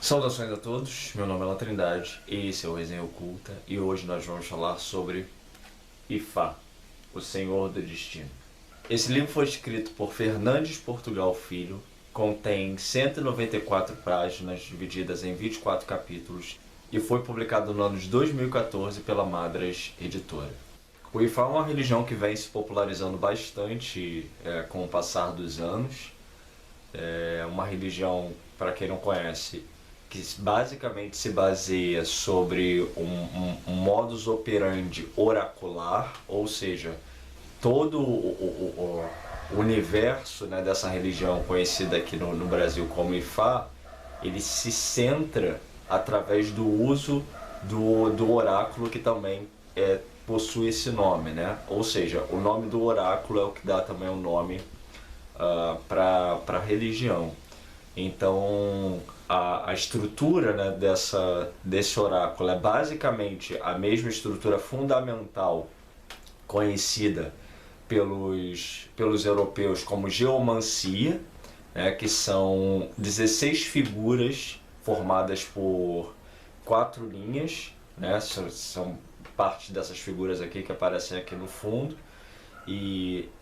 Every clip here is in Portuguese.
Saudações a todos, meu nome é La Trindade, esse é o Resenha Oculta e hoje nós vamos falar sobre Ifá, o Senhor do Destino. Esse livro foi escrito por Fernandes Portugal Filho, contém 194 páginas divididas em 24 capítulos e foi publicado no ano de 2014 pela Madras Editora. O Ifá é uma religião que vem se popularizando bastante com o passar dos anos. É uma religião, para quem não conhece, que basicamente se baseia sobre um modus operandi oracular, ou seja, todo o universo, né, dessa religião conhecida aqui no Brasil como Ifá, ele se centra através do uso do oráculo, que também possui esse nome, né? Ou seja, o nome do oráculo é o que dá também o nome para a religião. Então, a estrutura, né, desse oráculo é basicamente a mesma estrutura fundamental conhecida pelos europeus como geomancia, né, que são 16 figuras formadas por 4 linhas, né, são parte dessas figuras aqui que aparecem aqui no fundo,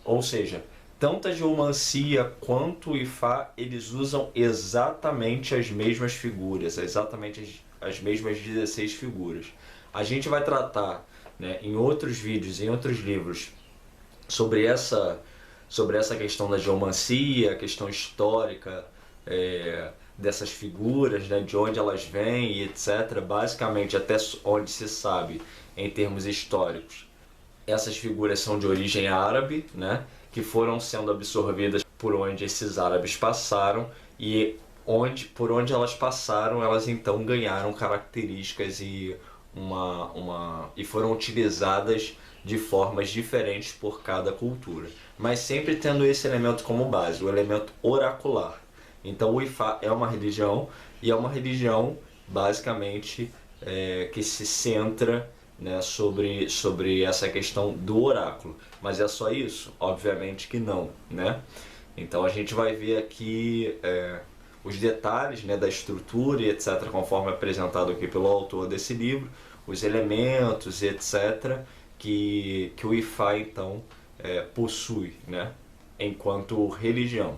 ou seja, tanto a geomancia quanto o Ifá, eles usam exatamente as mesmas figuras, exatamente as mesmas 16 figuras. A gente vai tratar, né, em outros vídeos, em outros livros, sobre essa questão da geomancia, a questão histórica dessas figuras, né, de onde elas vêm e etc. Basicamente, até onde se sabe, em termos históricos, essas figuras são de origem árabe, né, que foram sendo absorvidas por onde esses árabes passaram e por onde elas passaram, elas então ganharam características e foram utilizadas de formas diferentes por cada cultura, mas sempre tendo esse elemento como base, o elemento oracular. Então o Ifá é uma religião, e é uma religião basicamente que se centra, né, sobre essa questão do oráculo. Mas é só isso? Obviamente que não, né? Então a gente vai ver aqui os detalhes, né, da estrutura e etc, conforme apresentado aqui pelo autor desse livro, os elementos e etc que o Ifá então possui, né, enquanto religião.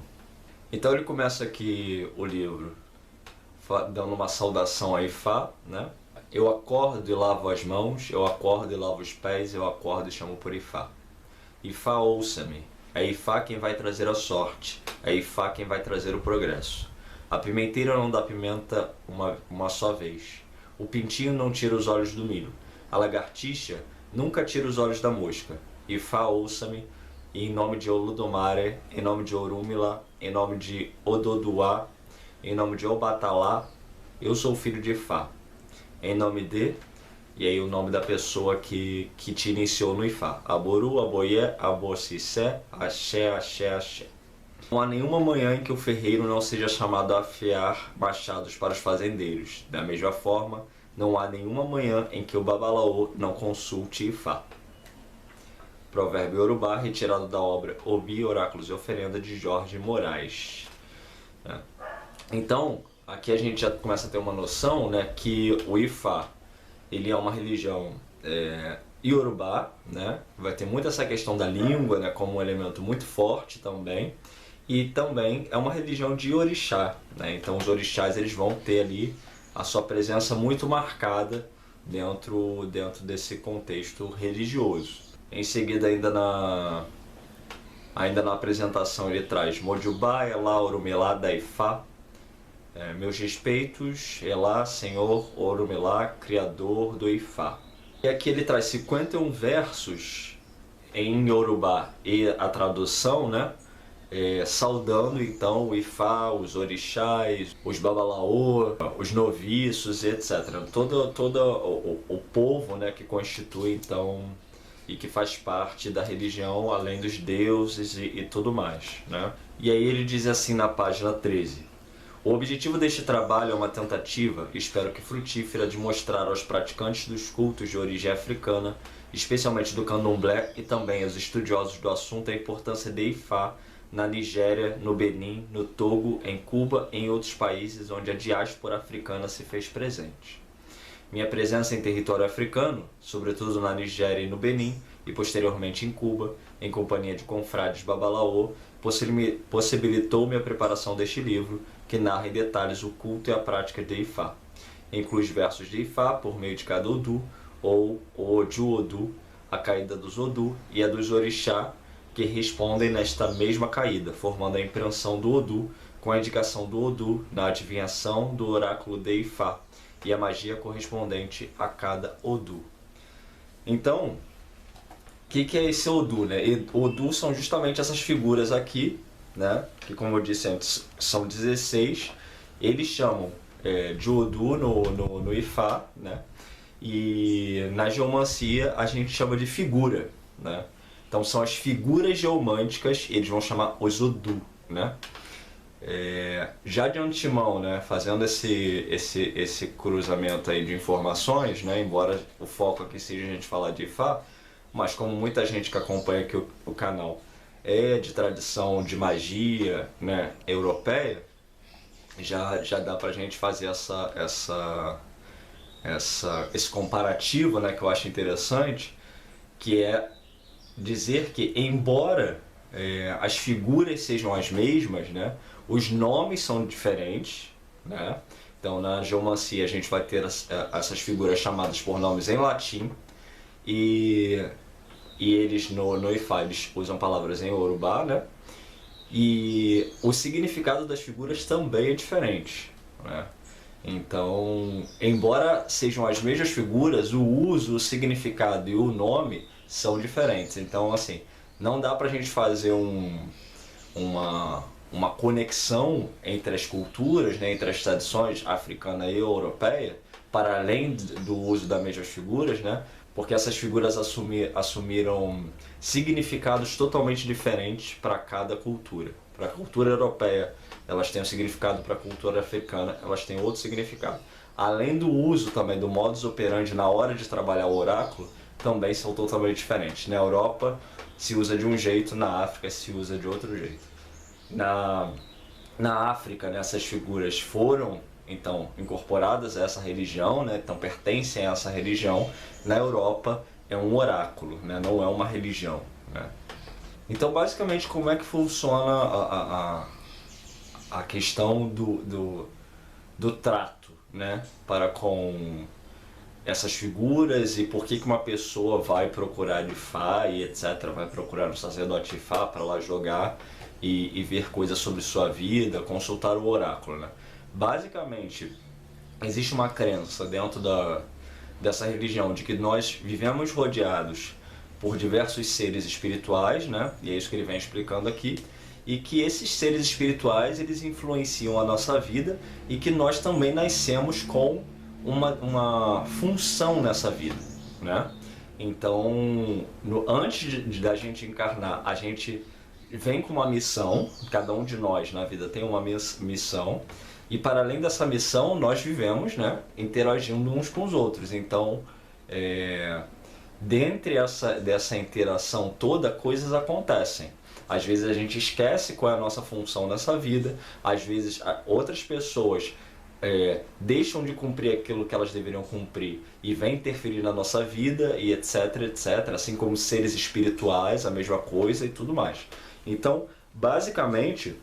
Então ele começa aqui o livro dando uma saudação a Ifá, né? Eu acordo e lavo as mãos, eu acordo e lavo os pés, eu acordo e chamo por Ifá. Ifá, ouça-me. É Ifá quem vai trazer a sorte, é Ifá quem vai trazer o progresso. A pimenteira não dá pimenta uma só vez. O pintinho não tira os olhos do milho. A lagartixa nunca tira os olhos da mosca. Ifá, ouça-me. E em nome de Olodumare, em nome de Orúmila, em nome de Ododuá, em nome de Obatalá, eu sou filho de Ifá. Em nome de, e aí o nome da pessoa que te iniciou no Ifá: Aboru, Aboié, Abocissé, Axé, Axé, Axé. Não há nenhuma manhã em que o ferreiro não seja chamado a afiar machados para os fazendeiros. Da mesma forma, não há nenhuma manhã em que o Babalaô não consulte Ifá. Provérbio Yorubá, retirado da obra Obi, Oráculos e Oferenda, de Jorge Moraes. Então, aqui a gente já começa a ter uma noção, né, que o Ifá, ele é uma religião Yorubá, né, vai ter muito essa questão da língua, né, como um elemento muito forte também, e também é uma religião de orixá, né, então os orixás eles vão ter ali a sua presença muito marcada dentro desse contexto religioso. Em seguida, ainda na apresentação, ele traz Mojubá, Elá, Orumilá, Daifá. Meus respeitos, Elá, Senhor, Orumilá, Criador do Ifá. E aqui ele traz 51 versos em Yorubá e a tradução, né? Saudando então o Ifá, os orixás, os babalaô, os noviços, etc. Todo o povo, né, que constitui então e que faz parte da religião, além dos deuses e tudo mais, né? E aí ele diz assim na página 13: o objetivo deste trabalho é uma tentativa, espero que frutífera, de mostrar aos praticantes dos cultos de origem africana, especialmente do candomblé, e também aos estudiosos do assunto, a importância de Ifá na Nigéria, no Benin, no Togo, em Cuba e em outros países onde a diáspora africana se fez presente. Minha presença em território africano, sobretudo na Nigéria e no Benin, e posteriormente em Cuba, em companhia de confrades babalaô, possibilitou-me a preparação deste livro, que narra em detalhes o culto e a prática de Ifá. Inclui os versos de Ifá por meio de cada Odu, ou o Oju Odu, a caída dos Odu, e a dos Orixá, que respondem nesta mesma caída, formando a impressão do Odu, com a indicação do Odu na adivinhação do oráculo de Ifá, e a magia correspondente a cada Odu. Então, o que é esse Odu, né? E Odu são justamente essas figuras aqui, né? Que, como eu disse antes, são 16. Eles chamam de Odu no Ifá, né? E na geomancia a gente chama de figura, né? Então são as figuras geomânticas, eles vão chamar os Odu, né? Já de antemão, né, fazendo esse cruzamento aí de informações, né, embora o foco aqui seja a gente falar de Ifá, mas como muita gente que acompanha aqui o canal é de tradição de magia, né, europeia, já dá pra gente fazer esse comparativo, né, que eu acho interessante, que é dizer que, embora as figuras sejam as mesmas, né, os nomes são diferentes, né? Então na geomancia a gente vai ter essas figuras chamadas por nomes em latim, e eles no Ifá eles usam palavras em Yorubá, né? E o significado das figuras também é diferente, né? Então, embora sejam as mesmas figuras, o uso, o significado e o nome são diferentes. Então, assim, não dá pra gente fazer uma conexão entre as culturas, né, entre as tradições africana e europeia, para além do uso das mesmas figuras, né? Porque essas figuras assumiram significados totalmente diferentes para cada cultura. Para a cultura europeia, elas têm um significado; para a cultura africana, elas têm outro significado. Além do uso também do modus operandi na hora de trabalhar o oráculo, também são totalmente diferentes. Na Europa se usa de um jeito, na África se usa de outro jeito. Na África, né, essas figuras foram então incorporadas a essa religião, né, então pertencem a essa religião. Na Europa é um oráculo, né, não é uma religião, né. Então, basicamente, como é que funciona a questão do trato, né, para com essas figuras, e por que uma pessoa vai procurar de Ifá e etc, vai procurar um sacerdote de Ifá para lá jogar e ver coisas sobre sua vida, consultar o oráculo, né? Basicamente, existe uma crença dentro dessa religião de que nós vivemos rodeados por diversos seres espirituais, né? E é isso que ele vem explicando aqui, e que esses seres espirituais eles influenciam a nossa vida, e que nós também nascemos com uma função nessa vida, né? Então, antes da gente encarnar, a gente vem com uma missão. Cada um de nós na vida tem uma missão, e para além dessa missão nós vivemos, né, interagindo uns com os outros. Então, dentre dessa interação toda, coisas acontecem. Às vezes a gente esquece qual é a nossa função nessa vida, às vezes outras pessoas deixam de cumprir aquilo que elas deveriam cumprir e vêm interferir na nossa vida, e etc, etc, assim como seres espirituais, a mesma coisa e tudo mais. Então, basicamente,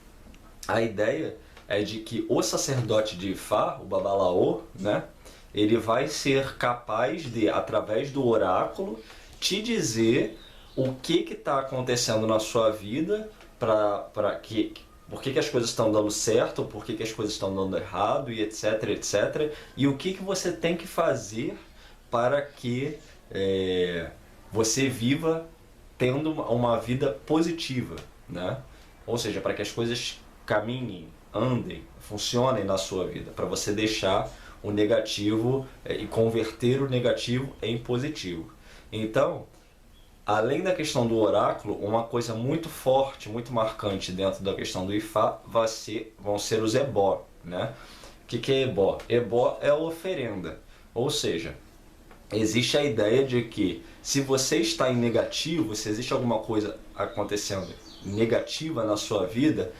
a ideia é de que o sacerdote de Ifá, o babalaô, né, ele vai ser capaz de, através do oráculo, te dizer o que está acontecendo na sua vida, por que as coisas estão dando certo, por que as coisas estão dando errado, e etc, etc. E o que você tem que fazer para que você viva tendo uma vida positiva, né? Ou seja, para que as coisas caminhem, andem, funcionem na sua vida, para você deixar o negativo e converter o negativo em positivo. Então, além da questão do oráculo, uma coisa muito forte, muito marcante dentro da questão do Ifá vão ser os ebó, né? O que é ebó? Ebó é a oferenda, ou seja, existe a ideia de que se você está em negativo, se existe alguma coisa acontecendo negativa na sua vida,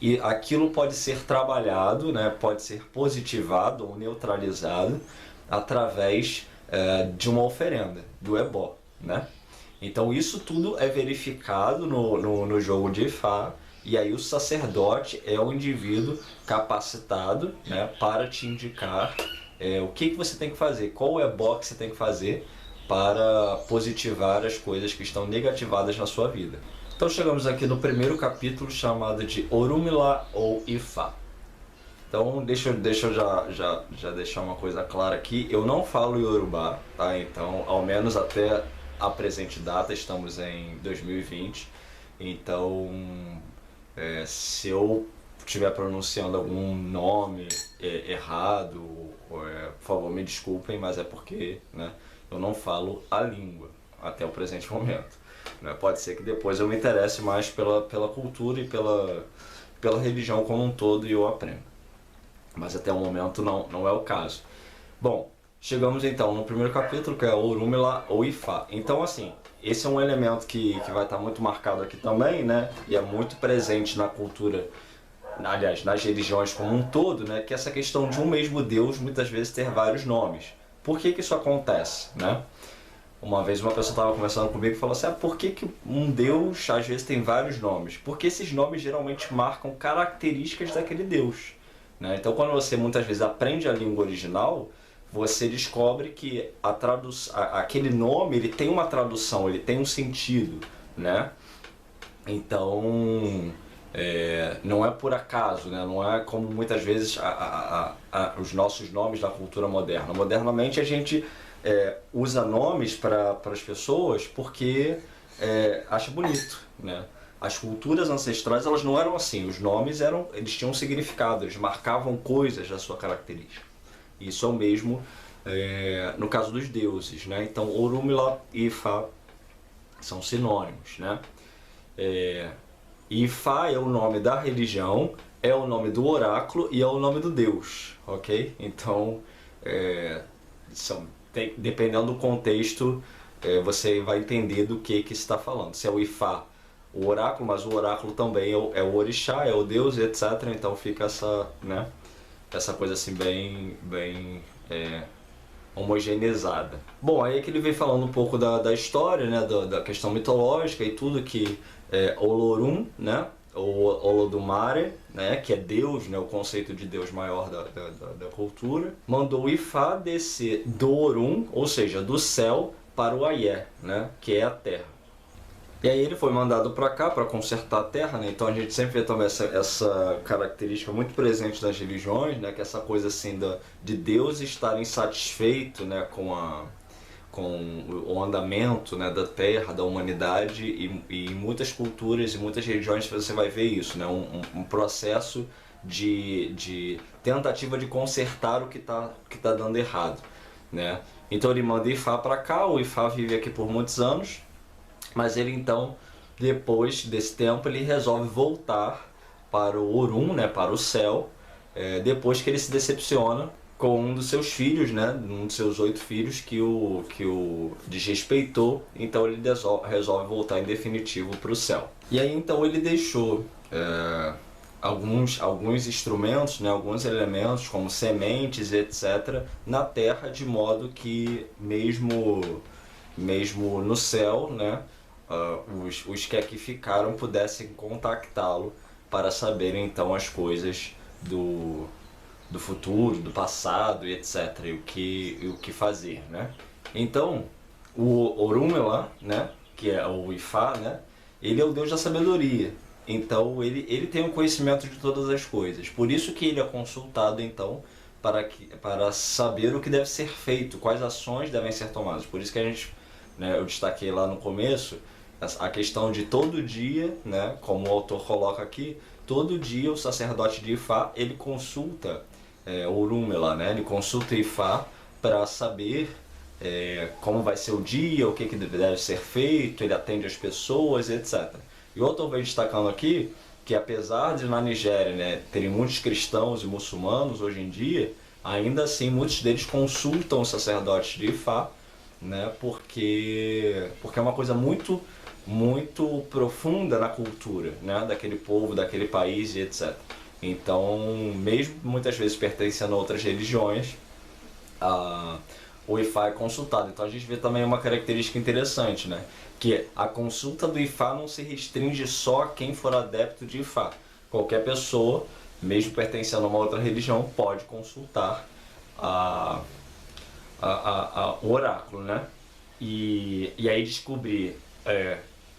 e aquilo pode ser trabalhado, né, pode ser positivado ou neutralizado através de uma oferenda, do ebó, né? Então isso tudo é verificado no jogo de Ifá, e aí o sacerdote é o indivíduo capacitado, né, para te indicar o que você tem que fazer, qual o ebó que você tem que fazer para positivar as coisas que estão negativadas na sua vida. Então chegamos aqui no primeiro capítulo, chamado de Orunmila ou Ifá. Então deixa eu já deixar uma coisa clara aqui, eu não falo Yorubá, tá? Então ao menos até a presente data, estamos em 2020, então se eu estiver pronunciando algum nome errado, por favor me desculpem, mas é porque, né, eu não falo a língua até o presente momento. Né? Pode ser que depois eu me interesse mais pela cultura e pela religião como um todo e eu aprendo. Mas até o momento não é o caso. Bom, chegamos então no primeiro capítulo, que é Orunmila ou Ifá. Então assim, esse é um elemento que vai estar muito marcado aqui também, né? E é muito presente na cultura, aliás, nas religiões como um todo, né? Que é essa questão de um mesmo Deus muitas vezes ter vários nomes. Por que isso acontece, né? Uma vez uma pessoa estava conversando comigo e falou assim, por que um Deus às vezes tem vários nomes? Porque esses nomes geralmente marcam características daquele Deus. Né? Então quando você muitas vezes aprende a língua original, você descobre que aquele nome ele tem uma tradução, ele tem um sentido. Né? Então não é por acaso, né? Não é como muitas vezes os nossos nomes da cultura moderna. Modernamente a gente usa nomes para as pessoas porque acha bonito, né? As culturas ancestrais elas não eram assim, os nomes eles tinham um significado, eles marcavam coisas da sua característica. Isso é o mesmo no caso dos deuses, né? Então Orunmila e Ifá são sinônimos, né? Ifá é o nome da religião, é o nome do oráculo e é o nome do deus, ok? Então dependendo do contexto, você vai entender do que está falando. Se é o Ifá, o oráculo, mas o oráculo também é o orixá, é o deus, etc. Então fica essa coisa assim bem homogeneizada. Bom, aí é que ele vem falando um pouco da história, né, da questão mitológica e tudo, que Olorum, né, ou Olodumare, né, que é Deus, né, o conceito de Deus maior da cultura, mandou Ifá descer do Orum, ou seja, do céu, para o Ayé, né, que é a terra. E aí ele foi mandado para cá para consertar a terra, né? Então a gente sempre vê também essa característica muito presente das religiões, né, que é essa coisa assim de Deus estar insatisfeito, né, com o andamento, né, da terra, da humanidade, e em muitas culturas e muitas religiões você vai ver isso, né, um processo de tentativa de consertar o que tá dando errado, né. Então ele manda Ifá para cá, o Ifá vive aqui por muitos anos, mas ele então, depois desse tempo, ele resolve voltar para o Orum, né, para o céu, depois que ele se decepciona com um dos seus filhos, né, um dos seus 8 filhos que o desrespeitou, então ele resolve voltar em definitivo para o céu. E aí então ele deixou alguns instrumentos, né, alguns elementos como sementes, etc., na terra, de modo que mesmo no céu, né, os que aqui ficaram pudessem contactá-lo para saberem então as coisas do futuro, do passado e etc. E o que fazer, né? Então, o Orunmila, né, que é o Ifá, né, ele é o deus da sabedoria. Então, ele tem o conhecimento de todas as coisas. Por isso que ele é consultado, então, para saber o que deve ser feito, quais ações devem ser tomadas. Por isso que eu destaquei lá no começo a questão de todo dia, né, como o autor coloca aqui, todo dia o sacerdote de Ifá, ele consulta Orunmila, né, ele consulta Ifá para saber como vai ser o dia, o que deve ser feito, ele atende as pessoas, etc. E o autor vem destacando aqui que, apesar de na Nigéria, né, terem muitos cristãos e muçulmanos hoje em dia, ainda assim muitos deles consultam os sacerdotes de Ifá, né, porque é uma coisa muito muito profunda na cultura, né, daquele povo, daquele país e etc. Então, mesmo muitas vezes pertencendo a outras religiões, o Ifá é consultado. Então a gente vê também uma característica interessante, né? Que a consulta do Ifá não se restringe só a quem for adepto de Ifá. Qualquer pessoa, mesmo pertencendo a uma outra religião, pode consultar a, o oráculo, né? E aí descobrir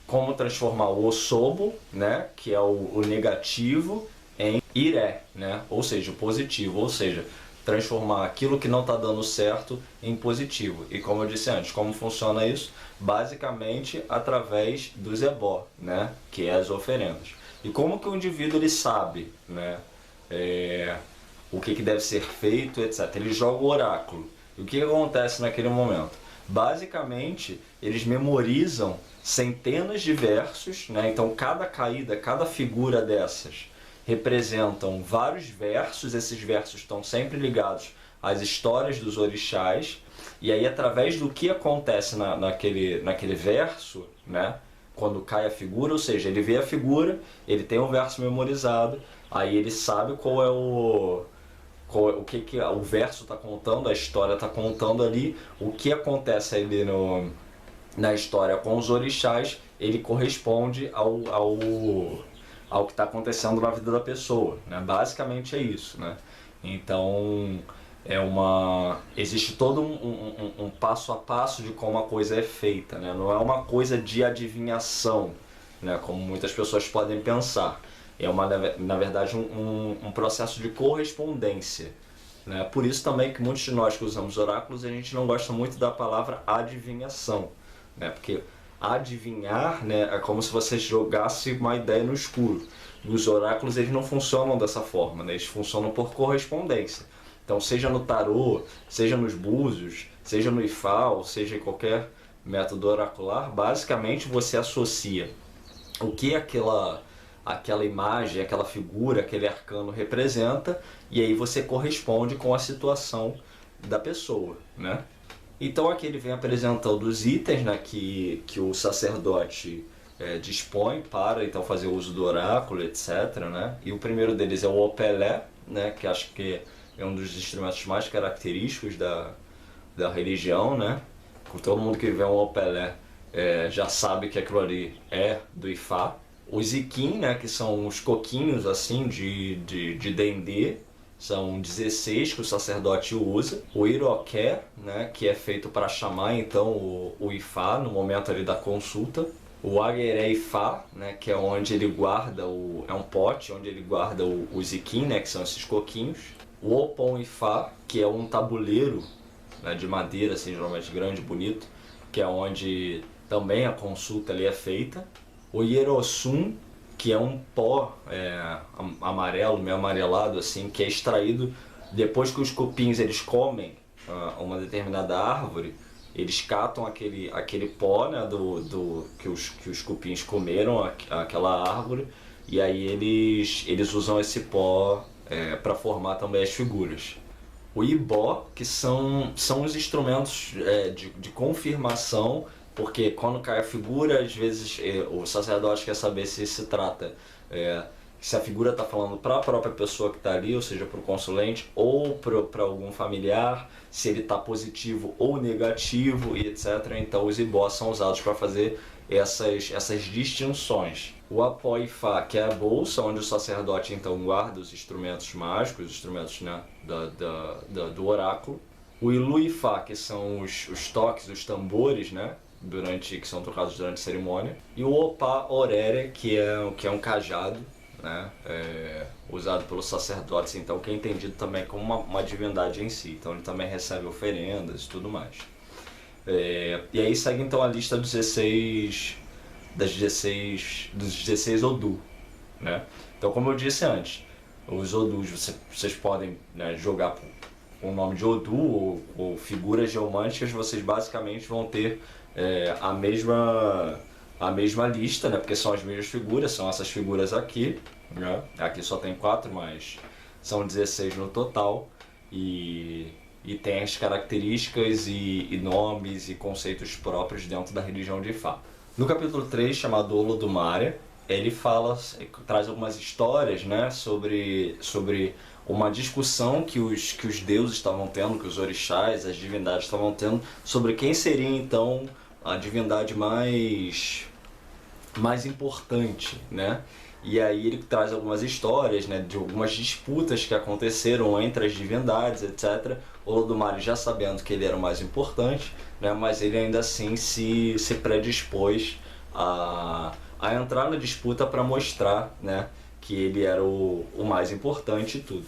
como transformar o osobo, né? Que é o negativo, em iré, né? Ou seja, o positivo, ou seja, transformar aquilo que não está dando certo em positivo. E como eu disse antes, como funciona isso? Basicamente através do ebó, né? Que é as oferendas. E como que o indivíduo ele sabe, né? O que deve ser feito, etc. Ele joga o oráculo. E o que acontece naquele momento? Basicamente, eles memorizam centenas de versos, né? Então cada caída, cada figura dessas representam vários versos. Esses versos estão sempre ligados às histórias dos orixás, e aí através do que acontece naquele verso, né, quando cai a figura, ou seja, ele vê a figura, ele tem o verso memorizado, aí ele sabe qual é o que o verso está contando, a história está contando ali, o que acontece ali na história com os orixás, ele corresponde ao que está acontecendo na vida da pessoa, né? Basicamente é isso, né? Então existe todo um passo a passo de como a coisa é feita, né? Não é uma coisa de adivinhação, né? Como muitas pessoas podem pensar. É na verdade um processo de correspondência, né? Por isso também que muitos de nós que usamos oráculos, a gente não gosta muito da palavra adivinhação, né? Porque adivinhar, né, é como se você jogasse uma ideia no escuro. E os oráculos eles não funcionam dessa forma, né? Eles funcionam por correspondência. Então, seja no tarô, seja nos búzios, seja no Ifá, ou seja em qualquer método oracular, basicamente você associa o que aquela imagem, aquela figura, aquele arcano representa, e aí você corresponde com a situação da pessoa, né? Então aqui ele vem apresentando os itens, né, que o sacerdote dispõe para então fazer uso do oráculo, etc. Né? E o primeiro deles é o opelé, né, que acho que é um dos instrumentos mais característicos da religião. Né? Todo mundo que vê um opelé já sabe que aquilo ali é do Ifá. Os iquim, né, que são os coquinhos assim de dendê, são 16 que o sacerdote usa. O iroqué, né, que é feito para chamar então o Ifá no momento ali da consulta. O agueré Ifá, né, que é onde ele guarda é um pote onde ele guarda os iquim, né, que são esses coquinhos. O opon Ifá, que é um tabuleiro, né, de madeira, assim, geralmente grande, bonito, que é onde também a consulta ali é feita. O hierossum, que é um pó amarelo, meio amarelado, assim, que é extraído depois que os cupins eles comem uma determinada árvore. Eles catam aquele pó, né, que os cupins comeram aquela árvore, e aí eles usam esse pó para formar também as figuras. O ibó, que são os instrumentos de confirmação, porque quando cai a figura, às vezes o sacerdote quer saber se trata, se a figura está falando para a própria pessoa que está ali, ou seja, para o consulente, ou para algum familiar, se ele está positivo ou negativo, e etc. Então os ibós são usados para fazer essas distinções. O apó-ifá, que é a bolsa onde o sacerdote então guarda os instrumentos mágicos, os instrumentos, né, do oráculo. O ilu-ifá, que são os toques, os tambores, né, que são tocados durante a cerimônia. E o opá-orere, que é um cajado, né, usado pelos sacerdotes, então que é entendido também como uma divindade em si. Então ele também recebe oferendas e tudo mais. E aí segue então a lista dos 16 Odu, né? Então, como eu disse antes, os Odus vocês podem, né, jogar com o nome de Odu ou figuras geomânticas. Vocês basicamente vão ter a mesma lista, né? Porque são as mesmas figuras, são essas figuras aqui, né? Aqui só tem 4, mas são 16 no total, e tem as características e nomes e conceitos próprios dentro da religião de Ifá. No capítulo 3, chamado Olodumare, ele traz algumas histórias, né, sobre uma discussão que os deuses estavam tendo, que os orixás, as divindades estavam tendo, sobre quem seria então a divindade mais importante, né? E aí ele traz algumas histórias, né, de algumas disputas que aconteceram entre as divindades, etc. Olodumare já sabendo que ele era o mais importante, né, mas ele ainda assim se predispôs a entrar na disputa para mostrar, né, que ele era o mais importante e tudo.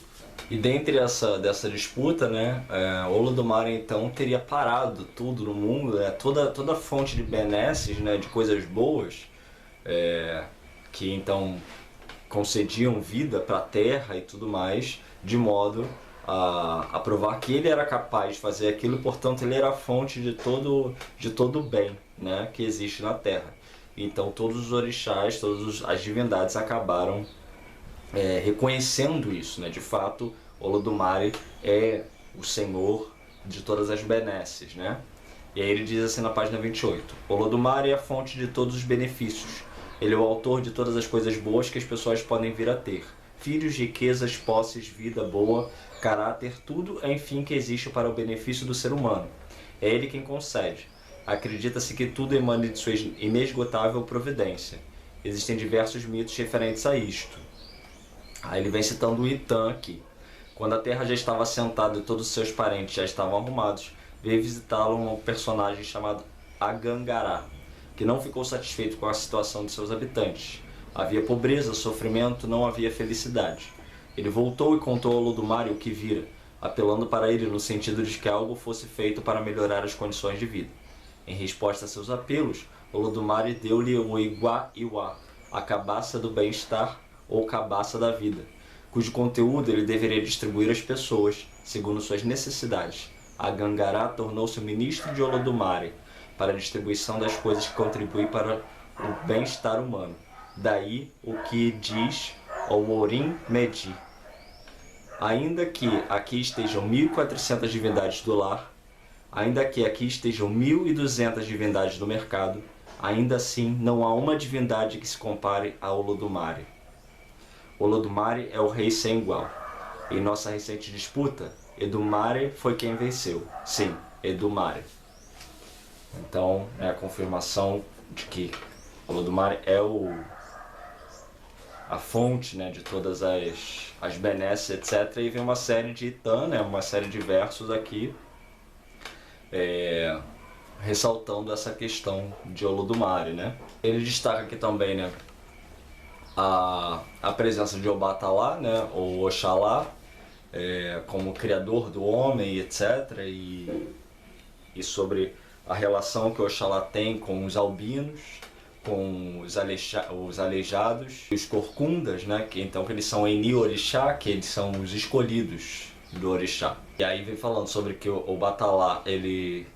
E dentre dessa disputa, né, Olodumare então teria parado tudo no mundo, né, toda fonte de benesses, né, de coisas boas, que então concediam vida para a terra e tudo mais, de modo a provar que ele era capaz de fazer aquilo, portanto ele era a fonte de todo o bem, né, que existe na terra. Então todos os orixás, todas as divindades acabaram reconhecendo isso, né? De fato, Olodumare é o senhor de todas as benesses, né? E aí ele diz assim na página 28: Olodumare é a fonte de todos os benefícios. Ele é o autor de todas as coisas boas que as pessoas podem vir a ter. Filhos, riquezas, posses, vida boa, caráter, tudo é enfim que existe para o benefício do ser humano. É ele quem concede. Acredita-se que tudo emana de sua inesgotável providência. Existem diversos mitos referentes a isto. Aí ele vem citando o Itã aqui. Quando a terra já estava assentada e todos os seus parentes já estavam arrumados, veio visitá-lo um personagem chamado Agangará, que não ficou satisfeito com a situação de seus habitantes. Havia pobreza, sofrimento, não havia felicidade. Ele voltou e contou ao Olodumare o que vira, apelando para ele no sentido de que algo fosse feito para melhorar as condições de vida. Em resposta a seus apelos, Olodumare deu-lhe o Igua-Iwa, a cabaça do bem-estar ou cabaça da vida, cujo conteúdo ele deveria distribuir às pessoas, segundo suas necessidades. Agangará tornou-se o ministro de Olodumare, para a distribuição das coisas que contribuem para o bem-estar humano. Daí o que diz ao Orim Medi: ainda que aqui estejam 1.400 divindades do lar, ainda que aqui estejam 1.200 divindades do mercado, ainda assim não há uma divindade que se compare a Olodumare. Olodumare é o rei sem igual. Em nossa recente disputa, Edumare foi quem venceu. Sim, Edumare. Então, é a confirmação de que Olodumare é a fonte, né, de todas as benesses, etc. E vem uma série de Itã, né, uma série de versos aqui, ressaltando essa questão de Olodumare, né. Ele destaca aqui também, né, a presença de Obatalá, né, ou Oxalá, como criador do homem, etc. E sobre a relação que Oxalá tem com os albinos, com os aleijados, os corcundas, né, que eles são Eni Orixá, que eles são os escolhidos do Orixá. E aí vem falando sobre que o Batalá,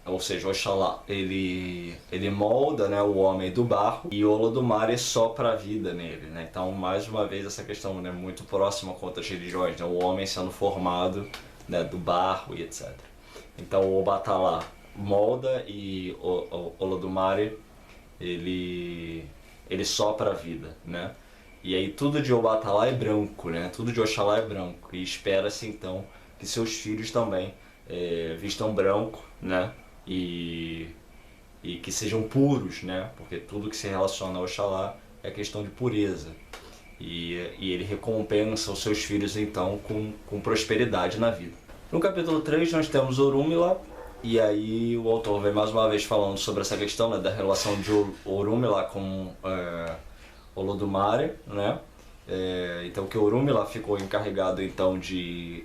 ou seja, Oxalá, ele molda, né, o homem do barro, e o Olodumare sopra a vida nele, né? Então, mais uma vez, essa questão, né, muito próxima com outras religiões, né, o homem sendo formado, né, do barro e etc. Então, o Batalá molda e o Olodumare, ele sopra a vida, né? E aí tudo de Obatalá é branco, né? Tudo de Oxalá é branco. E espera-se então que seus filhos também vistam branco, né? E que sejam puros, né? Porque tudo que se relaciona ao Oxalá é questão de pureza. E ele recompensa os seus filhos então com prosperidade na vida. No capítulo 3 nós temos Orunmila. E aí o autor vem mais uma vez falando sobre essa questão, né, da relação de Orunmila com Olodumare, né? Então que Orunmila ficou encarregado então de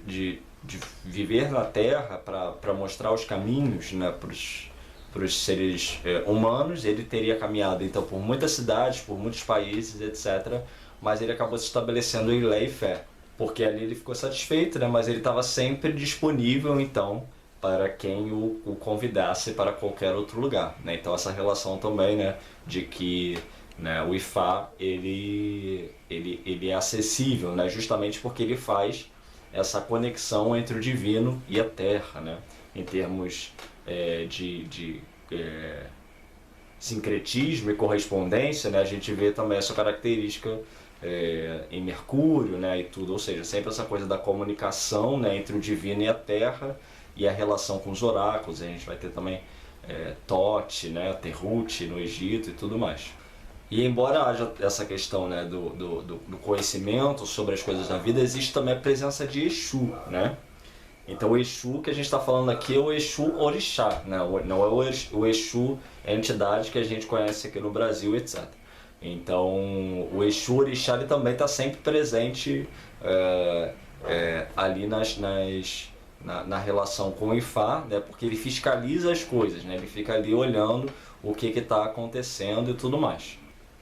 viver na Terra para mostrar os caminhos, né, para os seres humanos. Ele teria caminhado então por muitas cidades, por muitos países, etc. Mas ele acabou se estabelecendo em Lei e Fé, porque ali ele ficou satisfeito, né? Mas ele estava sempre disponível então para quem o convidasse para qualquer outro lugar, né? Então essa relação também, né, de que, né, o Ifá ele é acessível, né, justamente porque ele faz essa conexão entre o divino e a terra, né, em termos sincretismo e correspondência, né, a gente vê também essa característica em Mercúrio, né, e tudo, ou seja, sempre essa coisa da comunicação, né, entre o divino e a Terra e a relação com os oráculos. A gente vai ter também Tote, né, Terut no Egito e tudo mais. E embora haja essa questão, né, do conhecimento sobre as coisas da vida, existe também a presença de Exu, né? Então o Exu que a gente está falando aqui é o Exu Orixá, né? Não é o Exu entidade que a gente conhece aqui no Brasil, etc. Então o Exu Orixá ele também está sempre presente ali na relação com o Ifá, né? Porque ele fiscaliza as coisas, né? Ele fica ali olhando o que está acontecendo e tudo mais.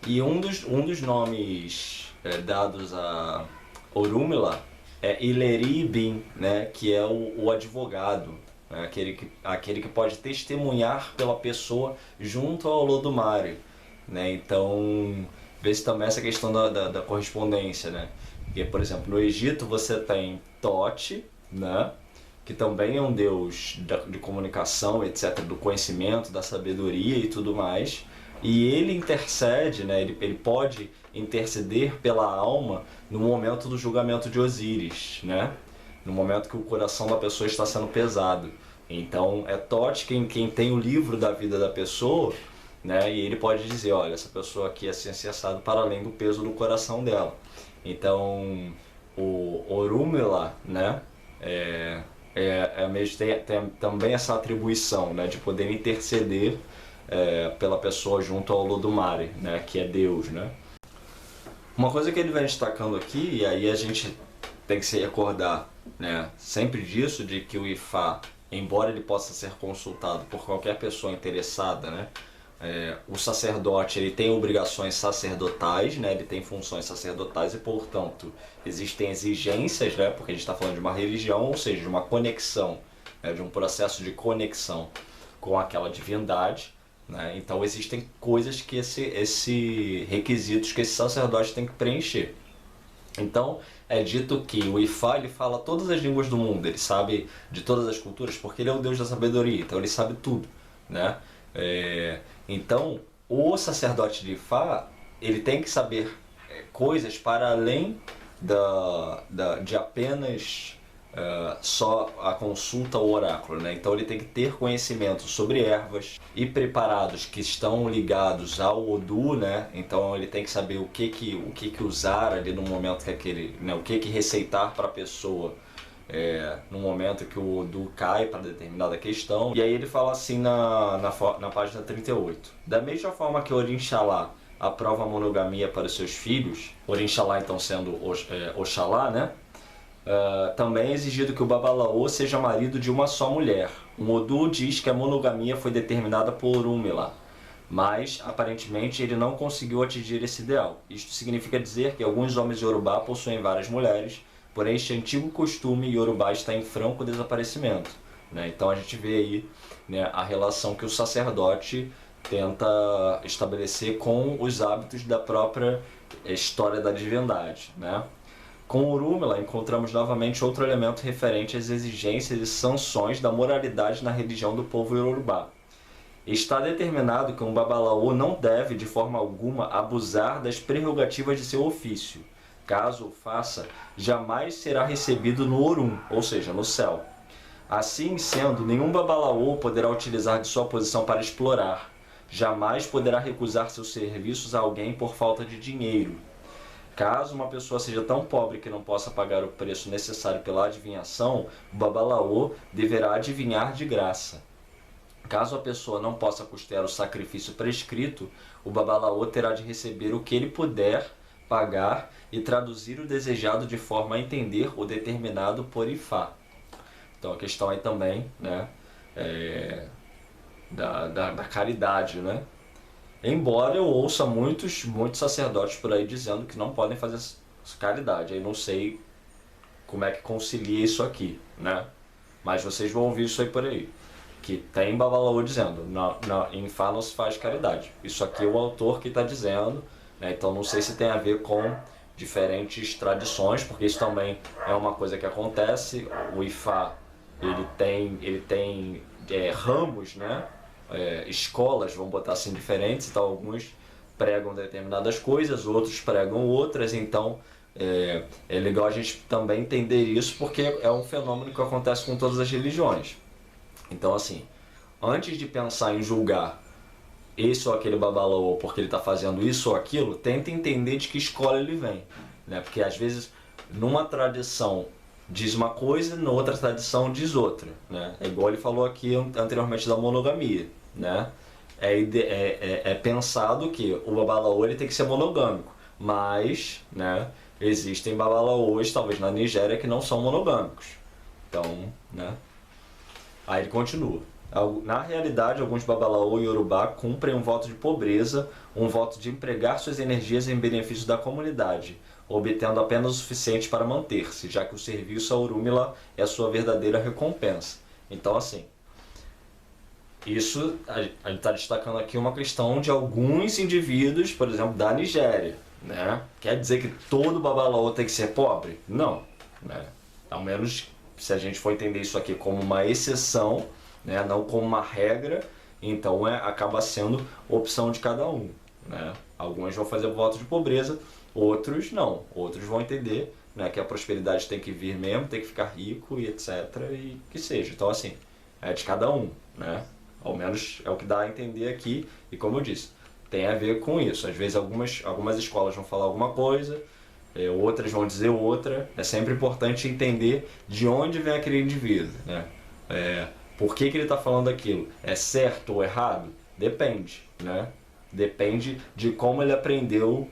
E um dos nomes dados a Orunmila é Ileri Ibn, né, que é o advogado, né, aquele que pode testemunhar pela pessoa junto ao Olodumare, né? Então, vê-se também essa questão da correspondência, né? Porque, por exemplo, no Egito você tem Tote, né, que também é um deus de comunicação, etc., do conhecimento, da sabedoria e tudo mais. E ele intercede, né, ele pode interceder pela alma no momento do julgamento de Osíris, né? No momento que o coração da pessoa está sendo pesado. Então é Tote quem tem o livro da vida da pessoa, né? E ele pode dizer, olha, essa pessoa aqui é assim assado para além do peso do coração dela. Então o Orunmila, né, tem também essa atribuição, né, de poder interceder pela pessoa junto ao Olodumare, né, que é Deus, né? Uma coisa que ele vem destacando aqui, e aí a gente tem que se recordar, né, sempre disso, de que o Ifá, embora ele possa ser consultado por qualquer pessoa interessada, né, o sacerdote ele tem obrigações sacerdotais, né, ele tem funções sacerdotais e, portanto, existem exigências, né, porque a gente está falando de uma religião, ou seja, de uma conexão, né, de um processo de conexão com aquela divindade. Né? Então existem coisas que requisitos que esse sacerdote tem que preencher. Então é dito que o Ifá ele fala todas as línguas do mundo, ele sabe de todas as culturas, porque ele é o Deus da sabedoria, então ele sabe tudo, né? Então o sacerdote de Ifá ele tem que saber coisas para além de apenas só a consulta ao oráculo, né? Então ele tem que ter conhecimento sobre ervas e preparados que estão ligados ao Odu, né? Então ele tem que saber o que usar ali no momento que né? O que receitar para a pessoa no momento que o Odu cai para determinada questão. E aí ele fala assim na página 38. Da mesma forma que Orixalá aprova a monogamia para os seus filhos, Orixalá então sendo Oxalá, né? Também é exigido que o Babalaô seja marido de uma só mulher. O Odu diz que a monogamia foi determinada por Orunmila, mas aparentemente ele não conseguiu atingir esse ideal. Isto significa dizer que alguns homens Yorubá possuem várias mulheres, porém este antigo costume Yorubá está em franco desaparecimento, né? Então a gente vê aí, né, a relação que o sacerdote tenta estabelecer com os hábitos da própria história da divindade, né? Com Orunmila encontramos novamente outro elemento referente às exigências e sanções da moralidade na religião do povo Yorubá. Está determinado que um Babalaô não deve, de forma alguma, abusar das prerrogativas de seu ofício. Caso o faça, jamais será recebido no Orum, ou seja, no céu. Assim sendo, nenhum Babalaô poderá utilizar de sua posição para explorar. Jamais poderá recusar seus serviços a alguém por falta de dinheiro. Caso uma pessoa seja tão pobre que não possa pagar o preço necessário pela adivinhação, o Babalaô deverá adivinhar de graça. Caso a pessoa não possa custear o sacrifício prescrito, o Babalaô terá de receber o que ele puder pagar e traduzir o desejado de forma a entender o determinado por Ifá. Então a questão aí também, né, da caridade, né? Embora eu ouça muitos sacerdotes por aí dizendo que não podem fazer caridade. Aí não sei como é que concilia isso aqui, né? Mas vocês vão ouvir isso aí por aí. Que tem Babalaô dizendo, em Ifá não se faz caridade. Isso aqui é o autor que está dizendo, né? Então não sei se tem a ver com diferentes tradições, porque isso também é uma coisa que acontece. O Ifá, ele tem ramos, né? escolas, vamos botar assim, diferentes, então alguns pregam determinadas coisas, outros pregam outras, então é legal a gente também entender isso, porque é um fenômeno que acontece com todas as religiões. Então, assim, antes de pensar em julgar esse ou aquele babalaô porque ele está fazendo isso ou aquilo, tenta entender de que escola ele vem, né? Porque às vezes numa tradição diz uma coisa, na outra tradição diz outra, né? É igual ele falou aqui anteriormente da monogamia, né? É pensado que o babalaô ele tem que ser monogâmico, mas, né, existem babalaôs, talvez na Nigéria, que não são monogâmicos. Então, né? Aí ele continua. Na realidade, alguns babalaô e Yorubá cumprem um voto de pobreza, um voto de empregar suas energias em benefício da comunidade, obtendo apenas o suficiente para manter-se, já que o serviço a Orunmila é a sua verdadeira recompensa. Então, assim, isso a gente está destacando aqui uma questão de alguns indivíduos, por exemplo, da Nigéria, né? Quer dizer que todo babalaô tem que ser pobre? Não, né? Ao menos se a gente for entender isso aqui como uma exceção, né? Não como uma regra, então acaba sendo opção de cada um, né? Alguns vão fazer voto de pobreza, outros não. Outros vão entender, né, que a prosperidade tem que vir mesmo, tem que ficar rico e etc. E que seja. Então, assim, é de cada um, né? Ao menos é o que dá a entender aqui. E como eu disse, tem a ver com isso. Às vezes algumas escolas vão falar alguma coisa, outras vão dizer outra. É sempre importante entender de onde vem aquele indivíduo, né? Por que ele está falando aquilo? É certo ou errado? Depende, né? Depende de como ele aprendeu,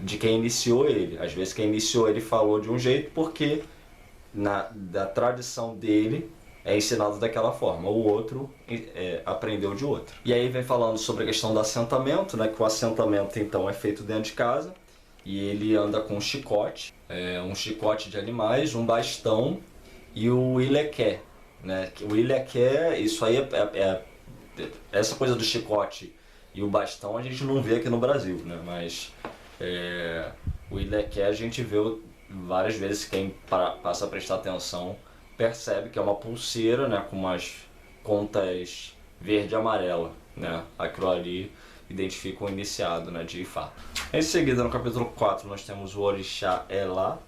de quem iniciou ele. Às vezes quem iniciou ele falou de um jeito porque da tradição dele é ensinado daquela forma, o outro aprendeu de outro. E aí vem falando sobre a questão do assentamento, né? Que o assentamento então é feito dentro de casa e ele anda com um chicote de animais, um bastão e o ileké, né? O ileké, isso aí essa coisa do chicote e o bastão a gente não vê aqui no Brasil, né? Mas o ileké a gente vê várias vezes, quem passa a prestar atenção percebe que é uma pulseira, né, com umas contas verde e amarela, né? Aquilo ali identifica o iniciado, né, de Ifá. Em seguida, no capítulo 4, nós temos o orixá Elá,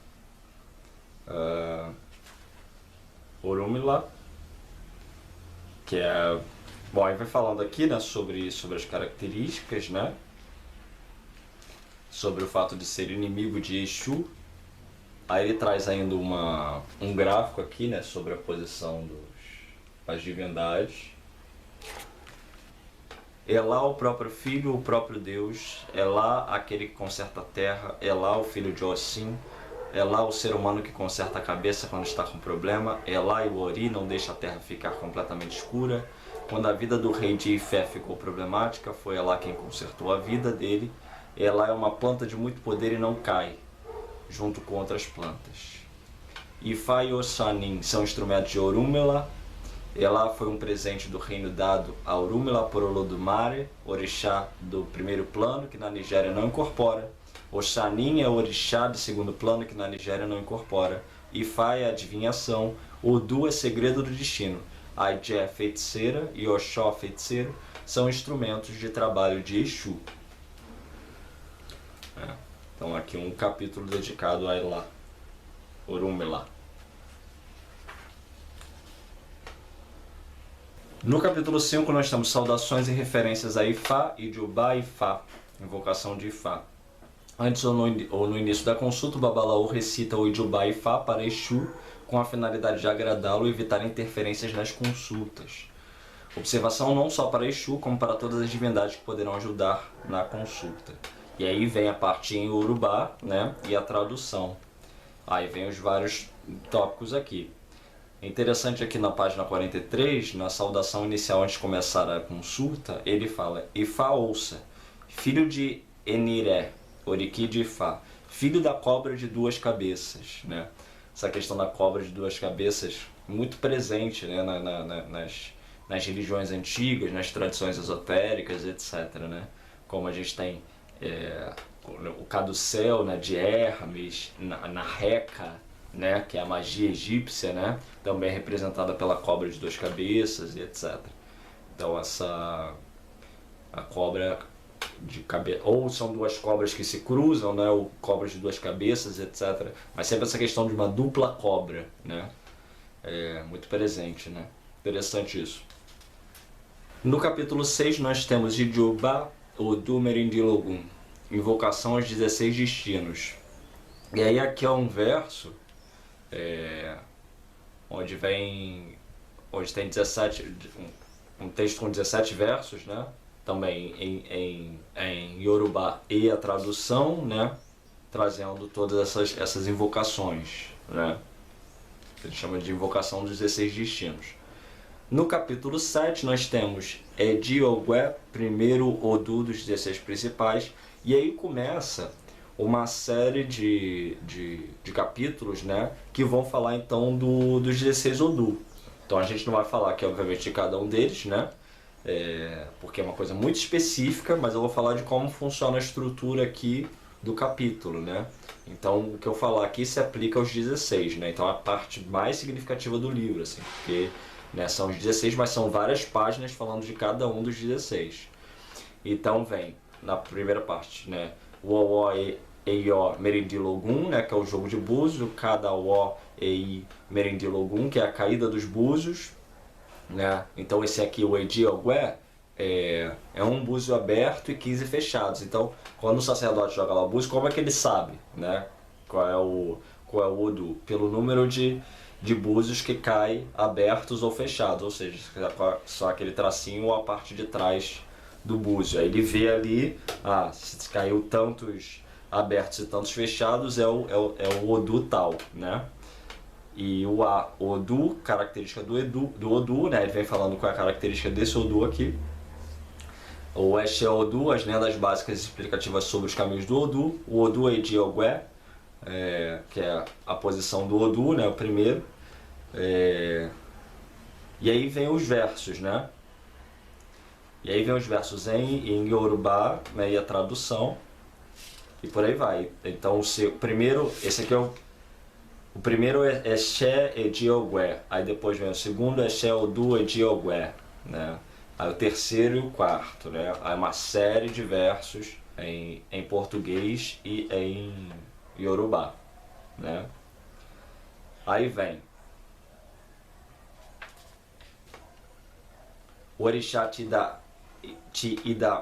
Orunmila, que é... Bom, aí vai falando aqui, né, sobre as características, né? Sobre o fato de ser inimigo de Exu. Aí ele traz ainda um gráfico aqui, né, sobre a posição das divindades. Elá, o próprio Filho, o próprio Deus. Elá, aquele que conserta a terra. Elá, o filho de Ossim. Elá, o ser humano que conserta a cabeça quando está com problema. Elá, o Ori, não deixa a terra ficar completamente escura. Quando a vida do rei de Ifé ficou problemática, foi Elá quem consertou a vida dele. Elá é uma planta de muito poder e não cai, junto com outras plantas. Ifá e Ossanin são instrumentos de Orunmila. Elá foi um presente do reino dado a Orunmila por Olodumare, orixá do primeiro plano, que na Nigéria não incorpora. Ossanin é o orixá de segundo plano, que na Nigéria não incorpora. Ifá é adivinhação. Odu é segredo do destino. Aijé, feiticeira, e Oxó, feiticeiro, são instrumentos de trabalho de Exu. Então aqui um capítulo dedicado a Elá, Orunmila. No capítulo 5 nós temos saudações e referências a Ifá, Ijubá e Ifá, invocação de Ifá. Antes ou no início da consulta, o babalaô recita o Ijubá e Ifá para Exu com a finalidade de agradá-lo e evitar interferências nas consultas. Observação não só para Exu, como para todas as divindades que poderão ajudar na consulta. E aí vem a parte em Urubá, né, e a tradução. Aí vem os vários tópicos aqui. É interessante aqui na página 43, na saudação inicial antes de começar a consulta, ele fala: Ifá ouça, filho de Eniré, Oriki de Ifá, filho da cobra de duas cabeças, né? Essa questão da cobra de duas cabeças muito presente, né, nas religiões antigas, nas tradições esotéricas, etc., né? Como a gente tem o caduceu, né, de Hermes, na Reca, né, que é a magia egípcia, né, também representada pela cobra de duas cabeças e etc. Então a cobra de cabeça, ou são duas cobras que se cruzam, né, ou cobras de duas cabeças, etc. Mas sempre essa questão de uma dupla cobra, né, é muito presente, né. Interessante isso. No capítulo 6 nós temos Idiobá Odu Merindilogum, invocação aos 16 destinos. E aí aqui é um verso onde tem 17, um texto com 17 versos, né? Também em Yorubá, e a tradução, né? Trazendo todas essas invocações, né? Ele chama de invocação dos 16 destinos. No capítulo 7 nós temos Ediogwe, primeiro Odu dos 16 principais, e aí começa uma série de capítulos, né, que vão falar então dos 16 Odu. Então a gente não vai falar aqui obviamente de cada um deles, né, porque é uma coisa muito específica, mas eu vou falar de como funciona a estrutura aqui do capítulo, né. Então o que eu falar aqui se aplica aos 16, né, então é a parte mais significativa do livro, assim, porque, né, são os 16, mas são várias páginas falando de cada um dos 16. Então vem, na primeira parte, né, Wo Eio Merindilogum, né, que é o jogo de búzio, cada Wo Ei Merindilogum, que é a caída dos búzios, né. Então esse aqui, o Ediogwe, é um búzio aberto e 15 fechados. Então, quando o sacerdote joga lá o búzio, como é que ele sabe, né, qual é o Odu? Pelo número de búzios que cai abertos ou fechados, ou seja, só aquele tracinho ou a parte de trás do búzio. Aí ele vê ali, se caiu tantos abertos e tantos fechados, é o Odu tal, né? E o Odu, característica do Odu, né? Ele vem falando qual é a característica desse Odu aqui. O Eshe Odu, as lendas básicas explicativas sobre os caminhos do Odu. O Odu Ediogwe, que é a posição do Odu, né, o primeiro. E aí vem os versos, né? E aí vem os versos em Yorubá, né, e a tradução, e por aí vai. Então o primeiro, esse aqui o primeiro é Eshe Ediogwe, aí depois vem o segundo, Eshe Odu Ediogwe, né? Aí o terceiro e o quarto, né? Aí uma série de versos em português e em Yorubá, né? Aí vem o orixá te dá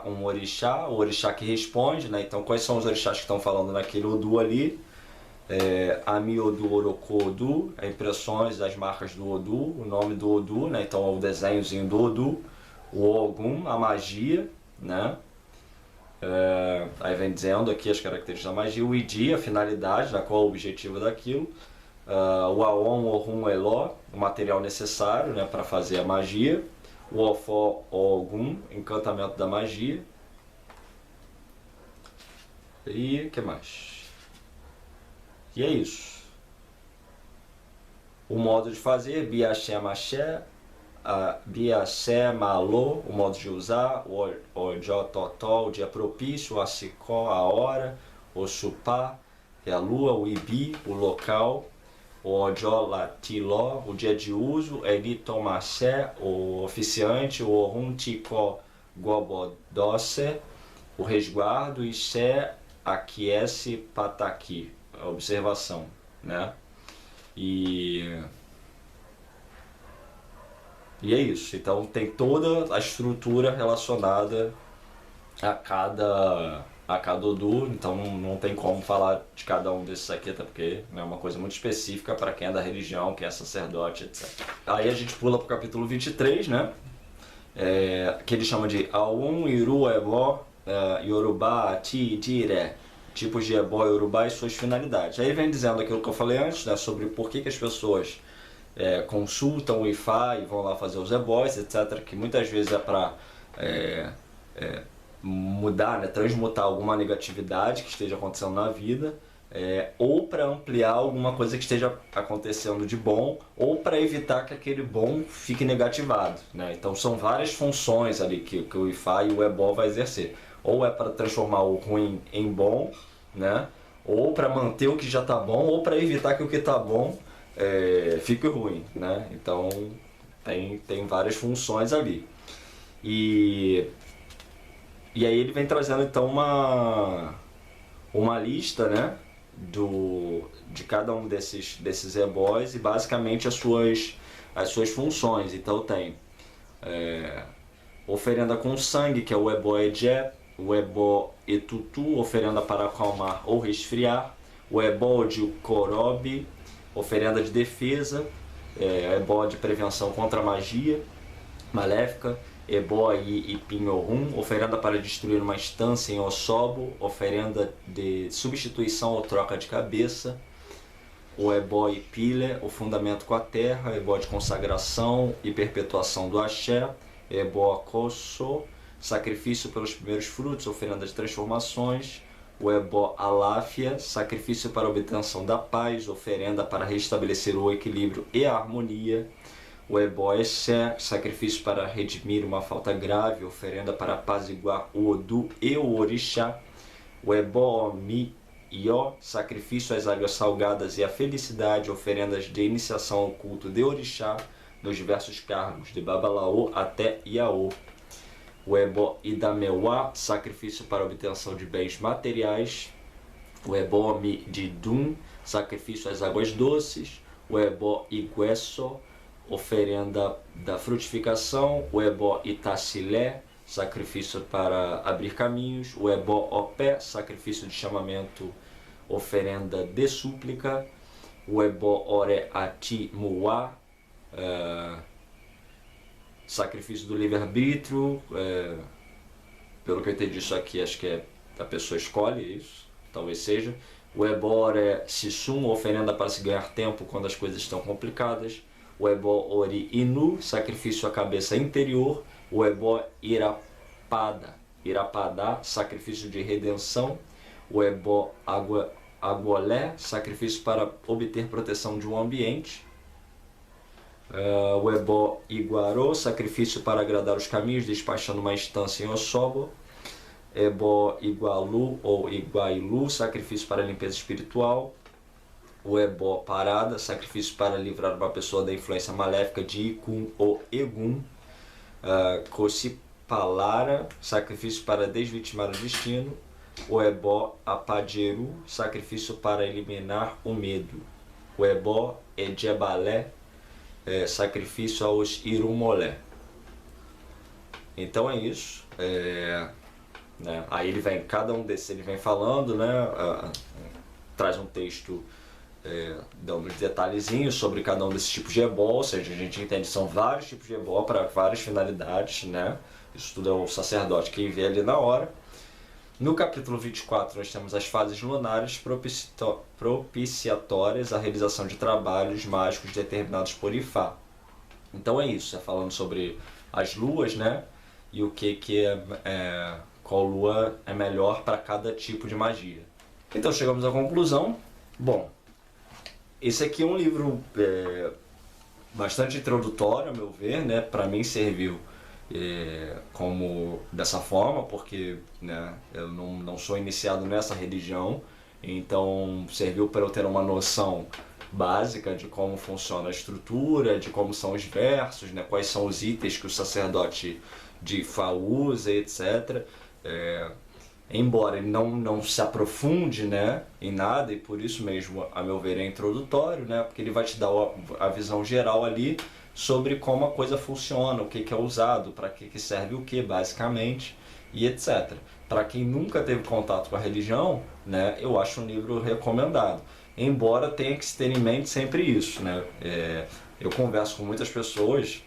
um orixá, o orixá que responde, né? Então quais são os orixás que estão falando naquele Odu ali? Ami Odu Oroko Odu, impressões das marcas do Odu, o nome do Odu, né? Então o desenhozinho do Odu. O Ogum, a magia, né? Aí vem dizendo aqui as características da magia. O Idi, a finalidade, né? Qual é o objetivo daquilo. O Aon, Ohum, Eló, o material necessário, né, para fazer a magia. O Ofó, Ogum, encantamento da magia. E o que mais? E é isso. O modo de fazer, Biaxé Maché, Biaxé Malô, o modo de usar, o Ojototó, o dia propício, o Assicó, a hora, o Chupá, que é a lua, o Ibi, o local, o Ojolatiló, o dia de uso, Elitomaxé, o oficiante, o Orunticó Gobodóce, o resguardo, e Xé Aquiese Pataqui, a observação, né? E é isso. Então tem toda a estrutura relacionada a cada Odu, então não tem como falar de cada um desses aqui, até porque é uma coisa muito específica para quem é da religião, quem é sacerdote, etc. Aí a gente pula para o capítulo 23, né? Que ele chama de Aum Iru Ebó Yorubá Ti Dire, tipos de Ebó e Yorubá e suas finalidades. Aí vem dizendo aquilo que eu falei antes, né, sobre por que as pessoas consultam o Ifá e vão lá fazer os ebós, etc., que muitas vezes é para mudar, né, transmutar alguma negatividade que esteja acontecendo na vida, ou para ampliar alguma coisa que esteja acontecendo de bom, ou para evitar que aquele bom fique negativado, né? Então são várias funções ali que o Ifá e o ebó vai exercer. Ou é para transformar o ruim em bom, né? Ou para manter o que já está bom, ou para evitar que o que está bom fique ruim, né? Então tem várias funções ali. E aí ele vem trazendo então uma lista, né, de cada um desses ebós e basicamente as suas funções. Então tem oferenda com sangue, que é o ebó edé, o ebó etutu, oferenda para acalmar ou resfriar, o ebó de corobe, oferenda de defesa, ebó de prevenção contra a magia maléfica, ebó e pinhorum, oferenda para destruir uma estância em Osobo, oferenda de substituição ou troca de cabeça, o ebó e pilha, o fundamento com a terra, ebó de consagração e perpetuação do axé, ebó kosso, sacrifício pelos primeiros frutos, oferenda de transformações, o ebó aláfia, sacrifício para a obtenção da paz, oferenda para restabelecer o equilíbrio e a harmonia, o ebó exé, sacrifício para redimir uma falta grave, oferenda para apaziguar o Odu e o Orixá, o ebó mi-ió, sacrifício às águas salgadas e à felicidade, oferendas de iniciação ao culto de Orixá, nos diversos cargos, de Babalaô até Iaô. O ebó idameuá, sacrifício para obtenção de bens materiais. O ebó mi-didum, sacrifício às águas doces. O ebó iguesso, oferenda da frutificação. O ebó itacilé, sacrifício para abrir caminhos. O ebó opé, sacrifício de chamamento, oferenda de súplica. O ebó oreatimuá, sacrifício do livre-arbítrio, pelo que eu entendi isso aqui, acho que a pessoa escolhe isso, talvez seja. O ebó sissum, oferenda para se ganhar tempo quando as coisas estão complicadas. O ebó ori-inu, sacrifício à cabeça interior. O ebó irapadá, sacrifício de redenção. O ebó agolé, sacrifício para obter proteção de um ambiente. O ebó iguarô, sacrifício para agradar os caminhos, despachando uma estância em Osobo. Ebó igualu ou iguailu, sacrifício para a limpeza espiritual. O ebó parada, sacrifício para livrar uma pessoa da influência maléfica de Ikun ou Egum. Kosipalara, sacrifício para desvitimar o destino. O ebó apajeru, sacrifício para eliminar o medo. O ebó edjebalé, sacrifício aos irumolé. Então é isso. Né? Aí ele vem, cada um desses ele vem falando, né? Traz um texto dando detalhezinhos sobre cada um desses tipos de ebó, ou seja, a gente entende que são vários tipos de ebó para várias finalidades, né? Isso tudo é o sacerdote que vê ali na hora. No capítulo 24 nós temos as fases lunares propiciatórias à realização de trabalhos mágicos determinados por Ifá. Então é isso, falando sobre as luas, né? E o que qual lua é melhor para cada tipo de magia. Então chegamos à conclusão. Bom, esse aqui é um livro bastante introdutório, a meu ver, né? Para mim serviu como dessa forma, porque, né, eu não sou iniciado nessa religião, então serviu para eu ter uma noção básica de como funciona a estrutura, de como são os versos, né, quais são os itens que o sacerdote de Ifá usa, etc. Embora ele não se aprofunde, né, em nada, e por isso mesmo, a meu ver, é introdutório, né, porque ele vai te dar a visão geral ali sobre como a coisa funciona, o que é usado, para que serve o que, basicamente, e etc. Para quem nunca teve contato com a religião, né, eu acho um livro recomendado. Embora tenha que se ter em mente sempre isso, né? Eu converso com muitas pessoas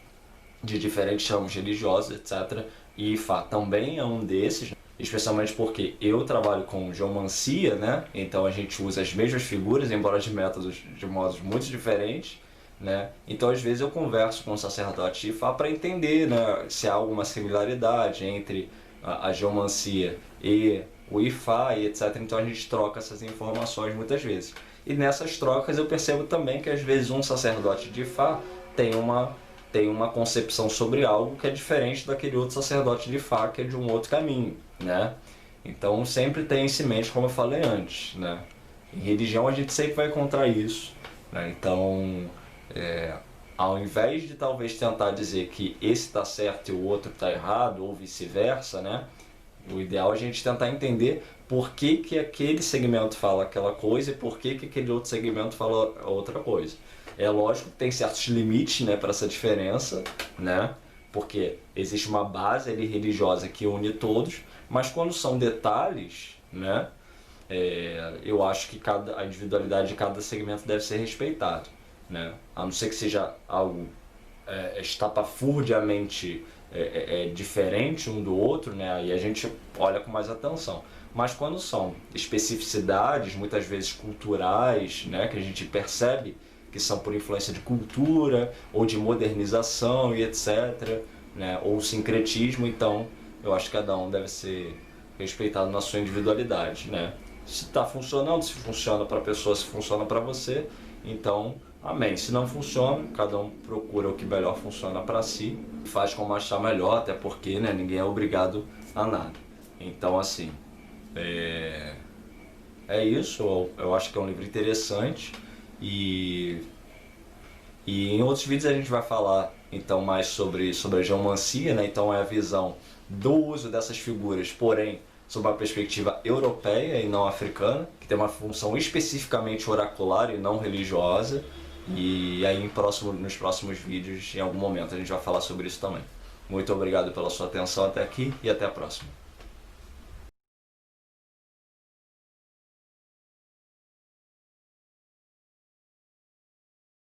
de diferentes ramos religiosos, etc. E Ifá também é um desses, especialmente porque eu trabalho com geomancia, né? Então a gente usa as mesmas figuras, embora de modos muito diferentes, né? Então às vezes eu converso com o sacerdote de Ifá para entender, né, se há alguma similaridade entre a geomancia e o Ifá e etc. Então a gente troca essas informações muitas vezes. E nessas trocas eu percebo também que às vezes um sacerdote de Ifá tem uma concepção sobre algo que é diferente daquele outro sacerdote de Ifá, que é de um outro caminho, né? Então sempre tem isso em mente, como eu falei antes, né? Em religião a gente sempre vai encontrar isso, né? Então Ao invés de talvez tentar dizer que esse está certo e o outro está errado, ou vice-versa, né? O ideal é a gente tentar entender por que, que aquele segmento fala aquela coisa e por que, que aquele outro segmento fala outra coisa. É lógico que tem certos limites, né, para essa diferença, né? Porque existe uma base ali religiosa que une todos, mas quando são detalhes, né, eu acho que a individualidade de cada segmento deve ser respeitada, né? A não ser que seja algo estapafurdiamente diferente um do outro, né? Aí a gente olha com mais atenção. Mas quando são especificidades, muitas vezes culturais, né, que a gente percebe que são por influência de cultura ou de modernização e etc., né, ou sincretismo, então eu acho que cada um deve ser respeitado na sua individualidade, né? Se está funcionando, se funciona para a pessoa, se funciona para você, então amém. Se não funciona, cada um procura o que melhor funciona para si, faz como achar melhor, até porque, né, ninguém é obrigado a nada. Então, assim, é isso. Eu acho que é um livro interessante e em outros vídeos a gente vai falar então mais sobre a geomancia, né? Então é a visão do uso dessas figuras, porém sob uma perspectiva europeia e não africana, que tem uma função especificamente oracular e não religiosa. E aí nos próximos vídeos, em algum momento, a gente vai falar sobre isso também. Muito obrigado pela sua atenção até aqui e até a próxima.